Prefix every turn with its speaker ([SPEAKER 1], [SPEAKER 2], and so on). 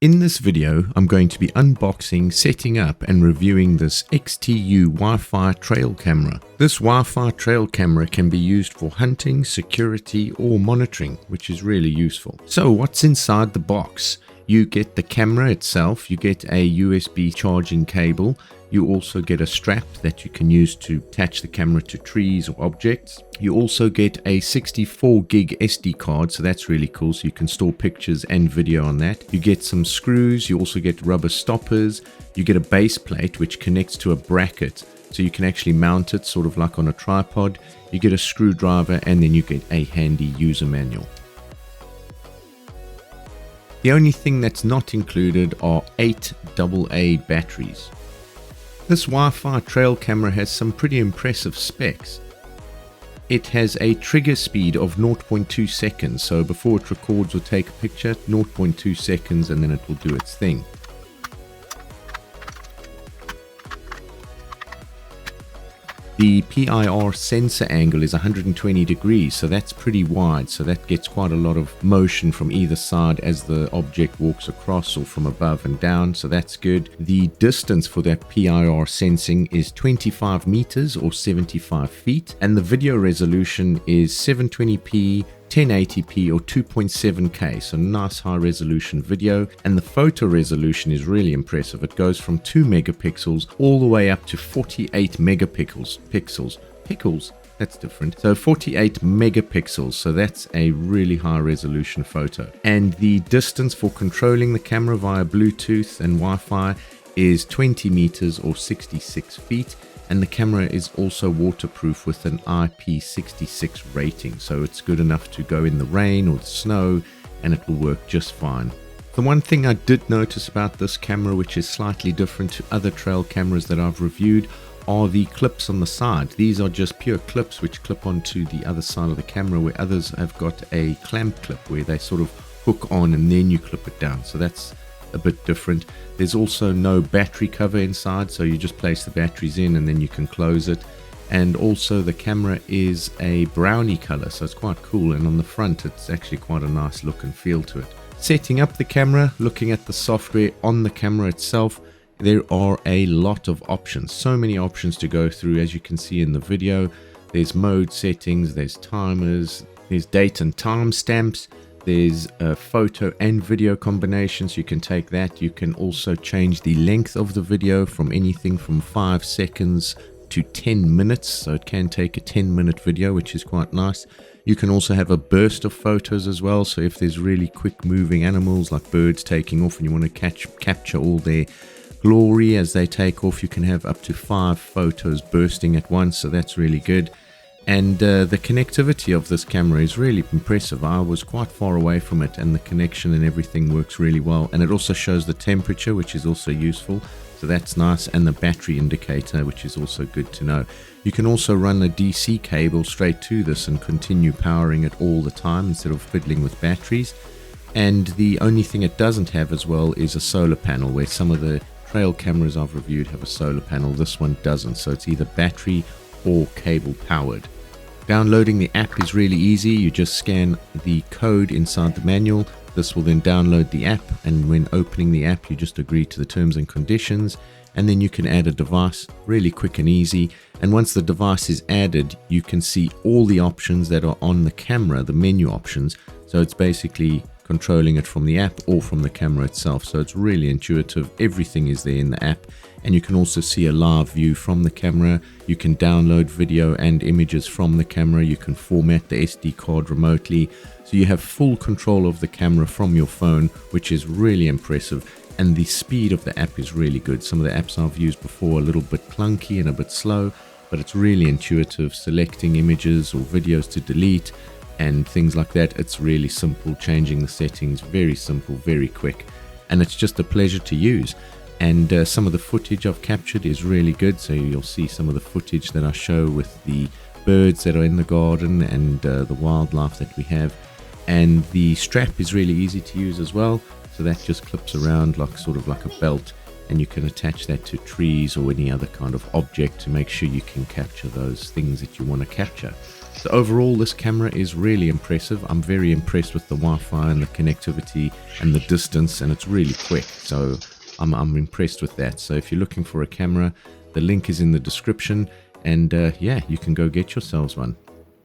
[SPEAKER 1] In this video, I'm going to be unboxing, setting up and reviewing this XTU Wi-Fi trail camera. This Wi-Fi trail camera can be used for hunting, security or monitoring, which is really useful. So what's inside the box? You get the camera itself, you get a USB charging cable, you also get a strap that you can use to attach the camera to trees or objects. You also get a 64 gig SD card, so that's really cool, so you can store pictures and video on that. You get some screws, you also get rubber stoppers, you get a base plate which connects to a bracket, so you can actually mount it sort of like on a tripod. You get a screwdriver and then you get a handy user manual. The only thing that's not included are 8 AA batteries. This Wi-Fi trail camera has some pretty impressive specs. It has a trigger speed of 0.2 seconds, so before it records or take a picture, 0.2 seconds and then it will do its thing. The PIR sensor angle is 120 degrees, so that's pretty wide, so that gets quite a lot of motion from either side as the object walks across or from above and down, so that's good. The distance for that PIR sensing is 25 meters or 75 feet, and the video resolution is 720p, 1080p or 2.7K, so nice high resolution video, and the photo resolution is really impressive. It goes from 2 megapixels all the way up to 48 megapixels. Pickles? That's different. So 48 megapixels, so that's a really high resolution photo. And the distance for controlling the camera via Bluetooth and Wi-Fi is 20 meters or 66 feet. And the camera is also waterproof with an IP66 rating, so it's good enough to go in the rain or the snow and it will work just fine. The one thing I did notice about this camera, which is slightly different to other trail cameras that I've reviewed, are the clips on the side. These are just pure clips which clip onto the other side of the camera, where others have got a clamp clip where they sort of hook on and then you clip it down, so that's a bit different. There's also no battery cover inside, so you just place the batteries in and then you can close it. And also the camera is a brownie color, so it's quite cool, and on the front it's actually quite a nice look and feel to it. Setting up the camera, looking at the software on the camera itself, there are a lot of options, so many options to go through. As you can see in the video, there's mode settings, there's timers, there's date and time stamps, there's a photo and video combinations. You can take that. You can also change the length of the video from anything from 5 seconds to 10 minutes. So it can take a 10-minute video, which is quite nice. You can also have a burst of photos as well. So if there's really quick moving animals like birds taking off and you want to capture all their glory as they take off, you can have up to 5 photos bursting at once. So that's really good. And the connectivity of this camera is really impressive. I was quite far away from it and the connection and everything works really well. And it also shows the temperature, which is also useful. So that's nice. And the battery indicator, which is also good to know. You can also run a DC cable straight to this and continue powering it all the time instead of fiddling with batteries. And the only thing it doesn't have as well is a solar panel, where some of the trail cameras I've reviewed have a solar panel. This one doesn't. So it's either battery or cable powered. Downloading the app is really easy. You just scan the code inside the manual. This will then download the app, and when opening the app you just agree to the terms and conditions, and then you can add a device really quick and easy. And once the device is added, you can see all the options that are on the camera, the menu options. So it's basically controlling it from the app or from the camera itself. So it's really intuitive. Everything is there in the app, and you can also see a live view from the camera. You can download video and images from the camera. You can format the SD card remotely, so you have full control of the camera from your phone, which is really impressive. And the speed of the app is really good. Some of the apps I've used before are a little bit clunky and a bit slow, but it's really intuitive. Selecting images or videos to delete and things like that, it's really simple. Changing the settings, very simple, very quick, and it's just a pleasure to use. And some of the footage I've captured is really good, so you'll see some of the footage that I show with the birds that are in the garden and the wildlife that we have. And the strap is really easy to use as well, so that just clips around like sort of like a belt, and you can attach that to trees or any other kind of object to make sure you can capture those things that you want to capture. So overall, this camera is really impressive. I'm very impressed with the Wi-Fi and the connectivity and the distance, and it's really quick. So I'm impressed with that. So if you're looking for a camera, the link is in the description, and yeah, you can go get yourselves one.